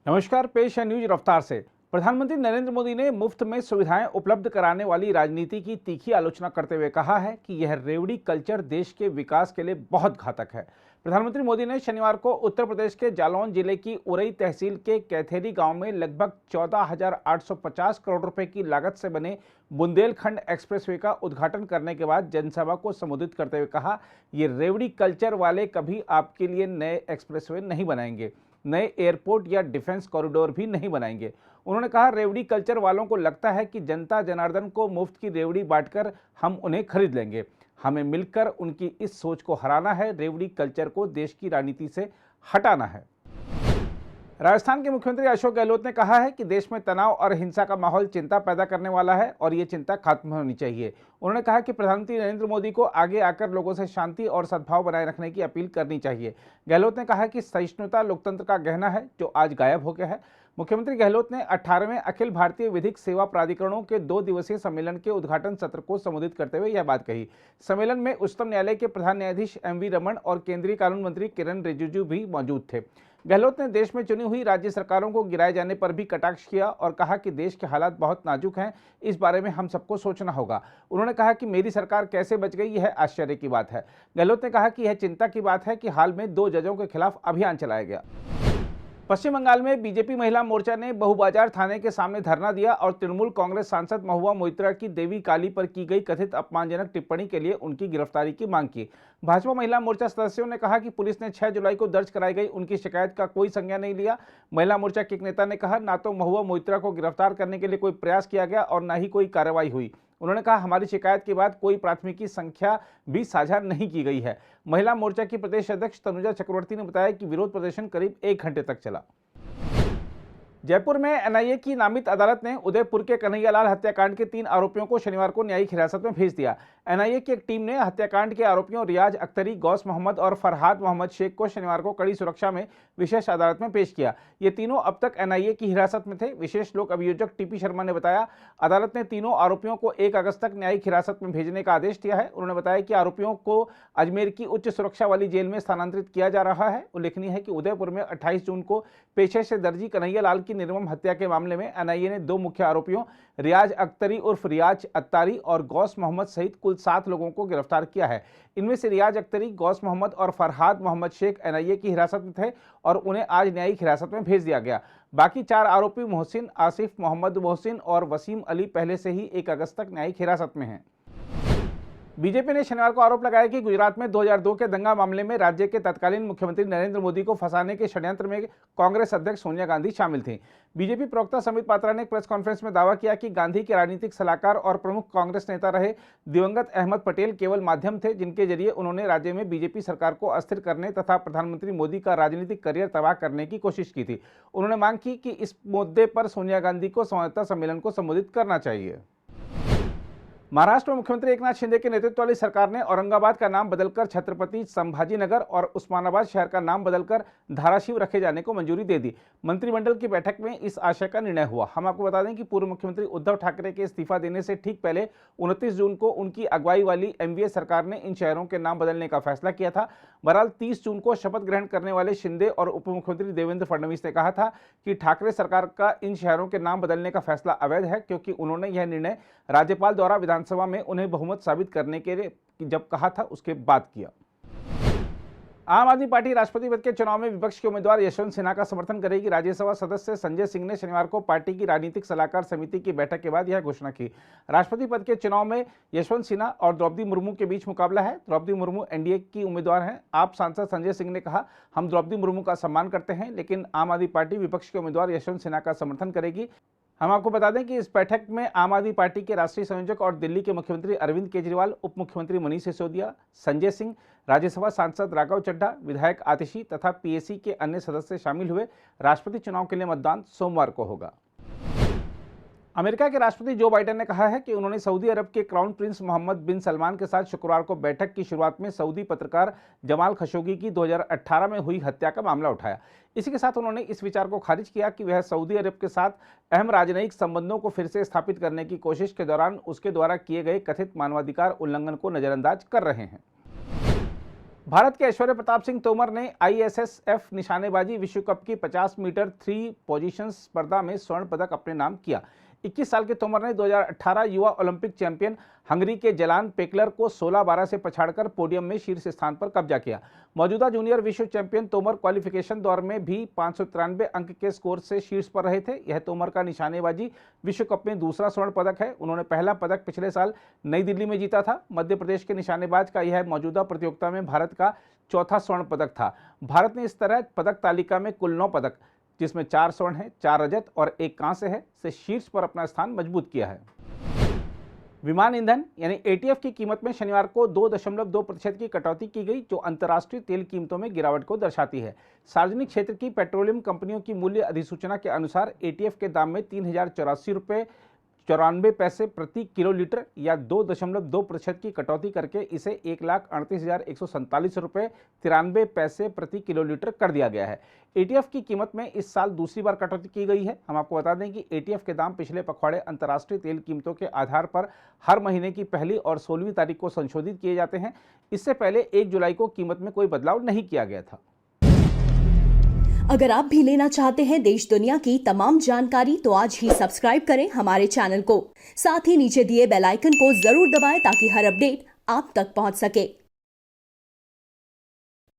नमस्कार, पेश है न्यूज रफ्तार से। प्रधानमंत्री नरेंद्र मोदी ने मुफ्त में सुविधाएं उपलब्ध कराने वाली राजनीति की तीखी आलोचना करते हुए कहा है कि यह रेवड़ी कल्चर देश के विकास के लिए बहुत घातक है। प्रधानमंत्री मोदी ने शनिवार को उत्तर प्रदेश के जालौन जिले की उरई तहसील के कैथेरी गांव में लगभग 14,850 करोड़ रुपए की लागत से बने बुंदेलखंड एक्सप्रेसवे का उद्घाटन करने के बाद जनसभा को संबोधित करते हुए कहा, ये रेवड़ी कल्चर वाले कभी आपके लिए नए एक्सप्रेसवे नहीं बनाएंगे, नए एयरपोर्ट या डिफेंस कॉरिडोर भी नहीं बनाएंगे। उन्होंने कहा, रेवड़ी कल्चर वालों को लगता है कि जनता जनार्दन को मुफ्त की रेवड़ी बांटकर हम उन्हें खरीद लेंगे। हमें मिलकर उनकी इस सोच को हराना है, रेवड़ी कल्चर को देश की राजनीति से हटाना है। राजस्थान के मुख्यमंत्री अशोक गहलोत ने कहा है कि देश में तनाव और हिंसा का माहौल चिंता पैदा करने वाला है और ये चिंता खत्म होनी चाहिए। उन्होंने कहा कि प्रधानमंत्री नरेंद्र मोदी को आगे आकर लोगों से शांति और सद्भाव बनाए रखने की अपील करनी चाहिए। गहलोत ने कहा कि सहिष्णुता लोकतंत्र का गहना है जो आज गायब हो गया है। मुख्यमंत्री गहलोत ने 18वें अखिल भारतीय विधिक सेवा प्राधिकरणों के 2 दिवसीय सम्मेलन के उद्घाटन सत्र को संबोधित करते हुए यह बात कही। सम्मेलन में उच्चतम न्यायालय के प्रधान न्यायाधीश एम वी रमन और केंद्रीय कानून मंत्री किरण रिजिजू भी मौजूद थे। गहलोत ने देश में चुनी हुई राज्य सरकारों को गिराए जाने पर भी कटाक्ष किया और कहा कि देश के हालात बहुत नाजुक हैं, इस बारे में हम सबको सोचना होगा। उन्होंने कहा कि मेरी सरकार कैसे बच गई, यह आश्चर्य की बात है। गहलोत ने कहा कि यह चिंता की बात है कि हाल में 2 जजों के खिलाफ अभियान चलाया गया। पश्चिम बंगाल में बीजेपी महिला मोर्चा ने बहुबाजार थाने के सामने धरना दिया और तृणमूल कांग्रेस सांसद महुआ मोइत्रा की देवी काली पर की गई कथित अपमानजनक टिप्पणी के लिए उनकी गिरफ्तारी की मांग की। भाजपा महिला मोर्चा सदस्यों ने कहा कि पुलिस ने 6 जुलाई को दर्ज कराई गई उनकी शिकायत का कोई संज्ञान नहीं लिया। महिला मोर्चा के एक नेता ने कहा, ना तो महुआ मोइत्रा को गिरफ्तार करने के लिए कोई प्रयास किया गया और न ही कोई कार्रवाई हुई। उन्होंने कहा, हमारी शिकायत के बाद कोई प्राथमिकी संख्या भी साझा नहीं की गई है। महिला मोर्चा की प्रदेश अध्यक्ष तनुजा चक्रवर्ती ने बताया कि विरोध प्रदर्शन करीब 1 घंटे तक चला। जयपुर में एनआईए की नामित अदालत ने उदयपुर के कन्हैयालाल हत्याकांड के 3 आरोपियों को शनिवार को न्यायिक हिरासत में भेज दिया। एनआईए की एक टीम ने हत्याकांड के आरोपियों रियाज अख्तरी, गौस मोहम्मद और फरहाद मोहम्मद शेख को शनिवार को कड़ी सुरक्षा में विशेष अदालत में पेश किया। ये तीनों अब तक एनआईए की हिरासत में थे। विशेष लोक अभियोजक टीपी शर्मा ने बताया, अदालत ने तीनों आरोपियों को 1 अगस्त तक न्यायिक हिरासत में भेजने का आदेश दिया है। उन्होंने बताया कि आरोपियों को अजमेर की उच्च सुरक्षा वाली जेल में स्थानांतरित किया जा रहा है। उल्लेखनीय है कि उदयपुर में 28 जून को पेशे से दर्जी कन्हैयालाल की निर्मम हत्या के मामले में एनआईए ने 2 मुख्य आरोपियों रियाज अख्तरी उर्फ रियाज अत्तारी और गौस मोहम्मद सहित कुल 7 लोगों को गिरफ्तार किया है। इनमें से रियाज अख्तरी, गौस मोहम्मद और फरहाद मोहम्मद शेख एनआईए की हिरासत में थे और उन्हें आज न्यायिक हिरासत में भेज दिया गया। बाकी 4 आरोपी मोहसिन, आसिफ, मोहम्मद मोहसिन और वसीम अली पहले से ही 1 अगस्त तक न्यायिक हिरासत में हैं। बीजेपी ने शनिवार को आरोप लगाया कि गुजरात में 2002 के दंगा मामले में राज्य के तत्कालीन मुख्यमंत्री नरेंद्र मोदी को फंसाने के षड्यंत्र में कांग्रेस अध्यक्ष सोनिया गांधी शामिल थीं। बीजेपी प्रवक्ता समित पात्रा ने एक प्रेस कॉन्फ्रेंस में दावा किया कि गांधी के राजनीतिक सलाहकार और प्रमुख कांग्रेस नेता रहे दिवंगत अहमद पटेल केवल माध्यम थे जिनके जरिए उन्होंने राज्य में बीजेपी सरकार को अस्थिर करने तथा प्रधानमंत्री मोदी का राजनीतिक करियर तबाह करने की कोशिश की थी। उन्होंने मांग की कि इस मुद्दे पर सोनिया गांधी को संवाददाता सम्मेलन को संबोधित करना चाहिए। महाराष्ट्र में मुख्यमंत्री एकनाथ शिंदे के नेतृत्व वाली सरकार ने औरंगाबाद का नाम बदलकर छत्रपति संभाजीनगर और उस्मानाबाद शहर का नाम बदलकर धाराशिव रखे जाने को मंजूरी दे दी। मंत्रिमंडल की बैठक में इस आशय का निर्णय हुआ। हम आपको बता दें कि पूर्व मुख्यमंत्री उद्धव ठाकरे के इस्तीफा देने से ठीक पहले 29 जून को उनकी अगुवाई वाली एनडीए सरकार ने इन शहरों के नाम बदलने का फैसला किया था। बहरहाल 30 जून को शपथ ग्रहण करने वाले शिंदे और उप मुख्यमंत्री देवेंद्र फडणवीस ने कहा था कि ठाकरे सरकार का इन शहरों के नाम बदलने का फैसला अवैध है, क्योंकि उन्होंने यह निर्णय राज्यपाल द्वारा विधानसभा में उन्हें बहुमत साबित करने के लिए जब कहा था उसके बाद किया। आम आदमी पार्टी राष्ट्रपति पद के चुनाव में विपक्ष के उम्मीदवार यशवंत सिन्हा का समर्थन करेगी। राज्यसभा सदस्य संजय सिंह ने शनिवार को पार्टी की राजनीतिक सलाहकार समिति की बैठक के बाद यह घोषणा की। राष्ट्रपति पद के चुनाव में यशवंत सिन्हा और द्रौपदी मुर्मू के बीच मुकाबला है। द्रौपदी मुर्मू एनडीए की उम्मीदवार हैं। आप सांसद संजय सिंह ने कहा, हम द्रौपदी मुर्मू का सम्मान करते हैं, लेकिन आम आदमी पार्टी विपक्ष के उम्मीदवार यशवंत सिन्हा का समर्थन करेगी। हम आपको बता दें कि इस बैठक में आम आदमी पार्टी के राष्ट्रीय संयोजक और दिल्ली के मुख्यमंत्री अरविंद केजरीवाल, उप मुख्यमंत्री मनीष सिसोदिया, संजय सिंह, राज्यसभा सांसद राघव चड्ढा, विधायक आतिशी तथा पीएसी के अन्य सदस्य शामिल हुए। राष्ट्रपति चुनाव के लिए मतदान सोमवार को होगा। अमेरिका के राष्ट्रपति जो बाइडेन ने कहा है कि उन्होंने सऊदी अरब के क्राउन प्रिंस मोहम्मद बिन सलमान के साथ शुक्रवार को बैठक की शुरुआत में सऊदी पत्रकार जमाल खशोगी की 2018 में हुई हत्या का मामला उठाया। इसी के साथ उन्होंने इस विचार को खारिज किया कि वह सऊदी अरब के साथ अहम राजनयिक संबंधों को फिर से स्थापित करने की कोशिश के दौरान उसके द्वारा किए गए कथित मानवाधिकार उल्लंघन को नजरअंदाज कर रहे हैं। भारत के ऐश्वर्य प्रताप सिंह तोमर ने ISSF निशानेबाजी विश्व कप की 50 मीटर 3 पोजीशन स्पर्धा में स्वर्ण पदक अपने नाम किया। 21 साल के तोमर ने 2018 युवा ओलंपिक चैंपियन हंगरी के जलान पेकलर को 16-12 से पछाड़कर पोडियम में शीर्ष स्थान पर कब्जा किया। मौजूदा जूनियर विश्व चैंपियन तोमर क्वालिफिकेशन दौर में भी 593 अंक के स्कोर से शीर्ष पर रहे थे। यह तोमर का निशानेबाजी विश्व कप में दूसरा स्वर्ण पदक है। उन्होंने पहला पदक पिछले साल नई दिल्ली में जीता था। मध्य प्रदेश के निशानेबाज का यह मौजूदा प्रतियोगिता में भारत का चौथा स्वर्ण पदक था। भारत ने इस तरह पदक तालिका में कुल 9 पदक, जिसमें 4 स्वर्ण है, 4 रजत और 1 कांस्य है, से शीर्ष पर अपना स्थान मजबूत किया है। विमान ईंधन यानी ATF की कीमत में शनिवार को 2.2% की कटौती की गई, जो अंतर्राष्ट्रीय तेल कीमतों में गिरावट को दर्शाती है। सार्वजनिक क्षेत्र की पेट्रोलियम कंपनियों की मूल्य अधिसूचना के अनुसार ATF के दाम में 3084 रुपये 94 पैसे प्रति किलो लीटर या 2.2% की कटौती करके इसे 1,38,147 रुपये 93 पैसे प्रति किलो लीटर कर दिया गया है। ATF की कीमत में इस साल दूसरी बार कटौती की गई है। हम आपको बता दें कि ATF के दाम पिछले पखवाड़े अंतर्राष्ट्रीय तेल कीमतों के आधार पर हर महीने की पहली और 16वीं तारीख को संशोधित किए जाते हैं। इससे पहले 1 जुलाई को कीमत में कोई बदलाव नहीं किया गया था। अगर आप भी लेना चाहते हैं देश दुनिया की तमाम जानकारी तो आज ही सब्सक्राइब करें हमारे चैनल को। साथ ही नीचे दिए बेल आइकन को जरूर दबाएं ताकि हर अपडेट आप तक पहुंच सके।